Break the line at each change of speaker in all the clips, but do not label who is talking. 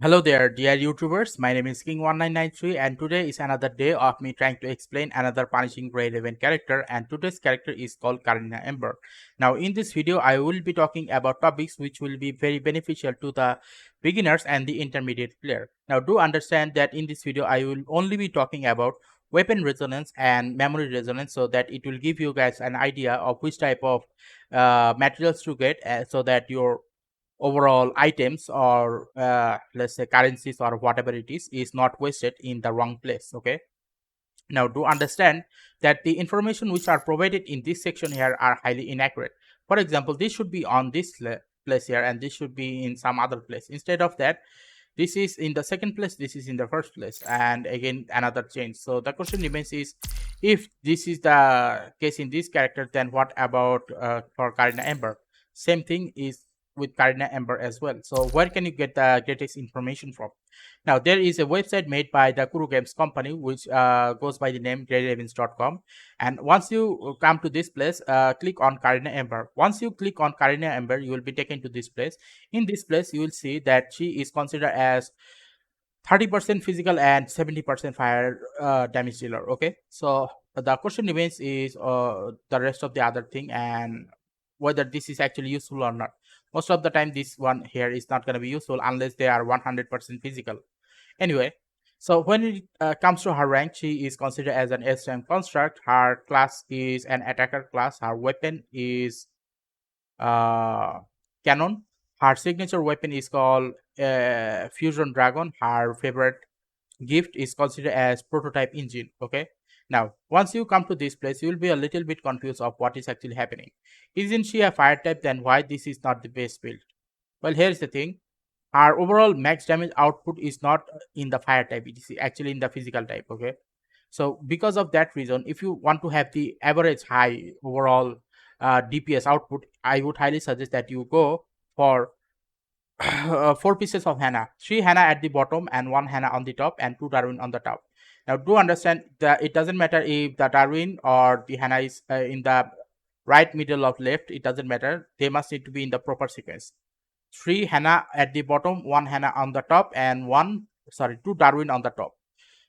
Hello there, dear YouTubers. My name is King1993, and today is another day of me trying to explain another punishing grade event character. And today's character is called Karenina Ember. Now, in this video, I will be talking about topics which will be very beneficial to the beginners and the intermediate player. Now, do understand that in this video, I will only be talking about weapon resonance and memory resonance, so that it will give you guys an idea of which type of materials to get, so that your overall items or let's say currencies or whatever it is not wasted in the wrong place. Okay, now do understand that the information which are provided in this section here are highly inaccurate. For example, this should be on this place here, and this should be in some other place. Instead of that, this is in the second place, this is in the first place, and again another change. So the question remains is, if this is the case in this character, then what about for Karina Ember? Same thing is with Karina Ember as well. So where can you get the greatest information from? Now, there is a website made by the Kuru Games company, which goes by the name greatevents.com. And once you come to this place, click on Karina Ember. Once you click on Karina Ember, you will be taken to this place. In this place, you will see that she is considered as 30% physical and 70% fire damage dealer. Okay, so the question remains is the rest of the other thing, and whether this is actually useful or not. Most of the time, this one here is not going to be useful unless they are 100% physical. Anyway, so when it comes to her rank, she is considered as an S-rank construct. Her class is an attacker class. Her weapon is uh, cannon. Her signature weapon is called Fusion Dragon. Her favorite gift is considered as prototype engine. Okay, now once you come to this place, you will be a little bit confused of what is actually happening. Isn't she a fire type? Then why this is not the base build? Well, here's the thing. Our overall max damage output is not in the fire type, it is actually in the physical type. Okay, so because of that reason, if you want to have the average high overall DPS output, I would highly suggest that you go for 4 pieces of Hana, 3 Hana at the bottom and 1 Hana on the top, and 2 Darwin on the top. Now do understand that it doesn't matter if the Darwin or the Hana is in the right, middle, or left. It doesn't matter, they must need to be in the proper sequence. 3 Hana at the bottom, 1 Hana on the top, and 2 Darwin on the top.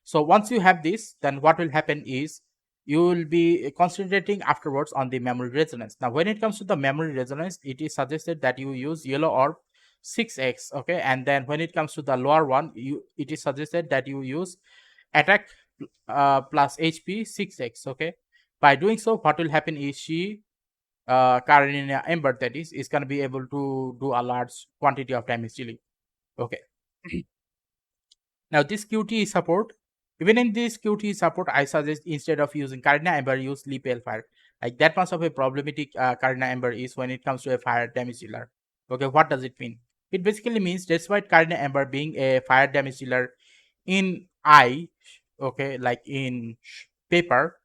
So once you have this, then what will happen is you will be concentrating afterwards on the memory resonance. Now, when it comes to the memory resonance, it is suggested that you use yellow orb 6x. Okay, and then when it comes to the lower one, it is suggested that you use attack plus HP 6x. Okay, by doing so, what will happen is Karenina Ember, that is going to be able to do a large quantity of damage dealing. Okay. Now this QTE support, even in this QTE support, I suggest instead of using Karenina Ember, use Leap Fire. Like that much of a problematic Karenina Ember is when it comes to a fire damage dealer. Okay, what does it mean? It basically means despite Karenina Ember being a fire damage dealer in eye, okay, like in paper,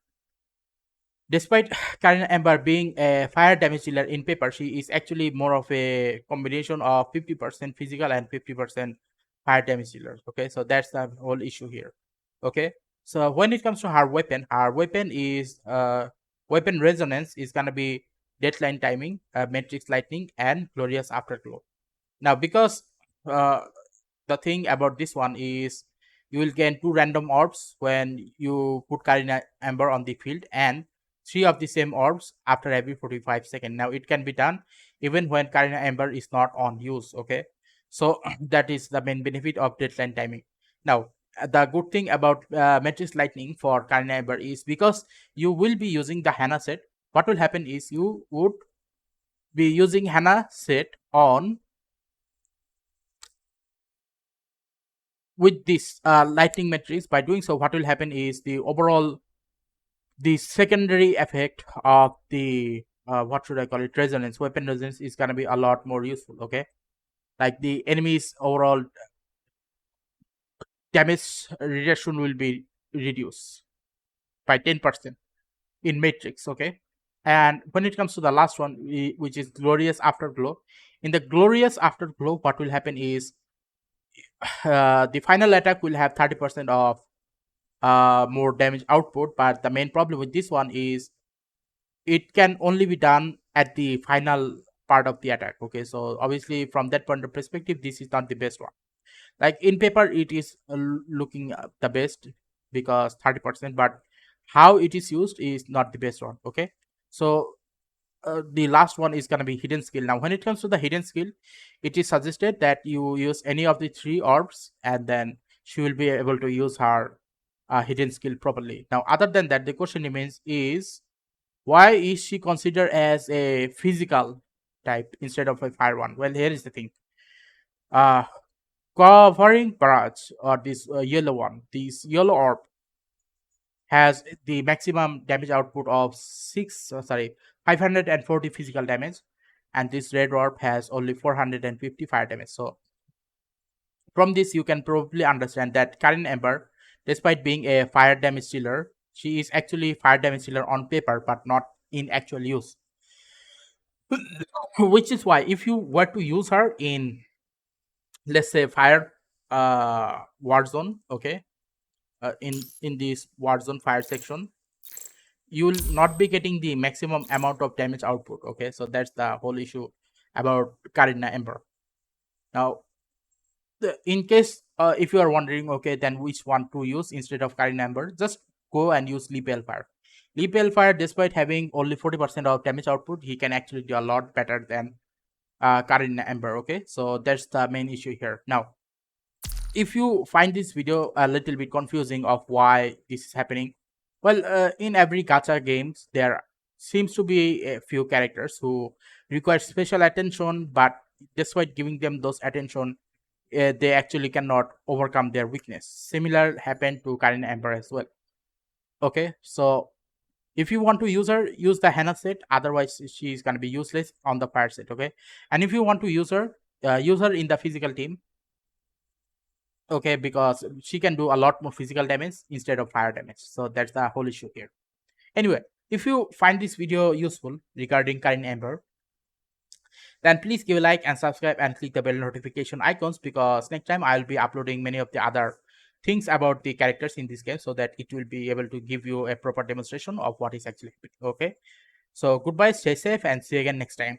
despite Karenina Ember being a fire damage dealer in paper, she is actually more of a combination of 50% physical and 50% fire damage dealer. Okay, so that's the whole issue here. Okay, so when it comes to her weapon is weapon resonance is gonna be deadline timing, matrix lightning, and glorious afterglow. Now, because uh, the thing about this one is you will gain 2 random orbs when you put Karina Ember on the field, and 3 of the same orbs after every 45 seconds. Now it can be done even when Karina Ember is not on use. Okay, so that is the main benefit of deadline timing. Now the good thing about Matrix Lightning for Karina Ember is because you will be using the Hana set. What will happen is you would be using Hana set on with this lightning matrix. By doing so, what will happen is the secondary effect of the what should I call it, resonance, weapon resonance, is gonna be a lot more useful. Okay, like the enemy's overall damage reduction will be reduced by 10% in matrix. Okay, and when it comes to the last one, which is glorious afterglow, in the glorious afterglow, what will happen is the final attack will have 30% of more damage output, but the main problem with this one is it can only be done at the final part of the attack. Okay, so obviously from that point of perspective, this is not the best one. Like in paper it is looking the best because 30%, but how it is used is not the best one. Okay, so the last one is going to be hidden skill. Now when it comes to the hidden skill, it is suggested that you use any of the three orbs and then she will be able to use her hidden skill properly. Now other than that, the question remains is, why is she considered as a physical type instead of a fire one? Well, here is the thing. uh Covering barrage, or this yellow one, this yellow orb has the maximum damage output of 540 physical damage, and this red orb has only 450 fire damage. So from this you can probably understand that Karin Ember, despite being a fire damage dealer, she is actually fire damage dealer on paper but not in actual use. Which is why if you were to use her in, let's say, fire war zone, okay, in this war zone fire section, you will not be getting the maximum amount of damage output. Okay, so that's the whole issue about Karina Ember. Now in case if you are wondering, okay, then which one to use instead of Karina Ember, just go and use Leap Fire. Leap Fire, despite having only 40% of damage output, he can actually do a lot better than Karina Ember. Okay, so that's the main issue here. Now if you find this video a little bit confusing of why this is happening, well, in every gacha games there seems to be a few characters who require special attention, but despite giving them those attention, they actually cannot overcome their weakness. Similar happened to Karin Ember as well. Okay, so if you want to use her, use the Hannah set, otherwise she is going to be useless on the fire set. Okay, and if you want to use her in the physical team, okay, because she can do a lot more physical damage instead of fire damage. So that's the whole issue here. Anyway, if you find this video useful regarding Karin Ember, then please give a like and subscribe and click the bell notification icons, because next time I'll be uploading many of the other things about the characters in this game, so that it will be able to give you a proper demonstration of what is actually happening. Okay, so goodbye, stay safe, and see you again next time.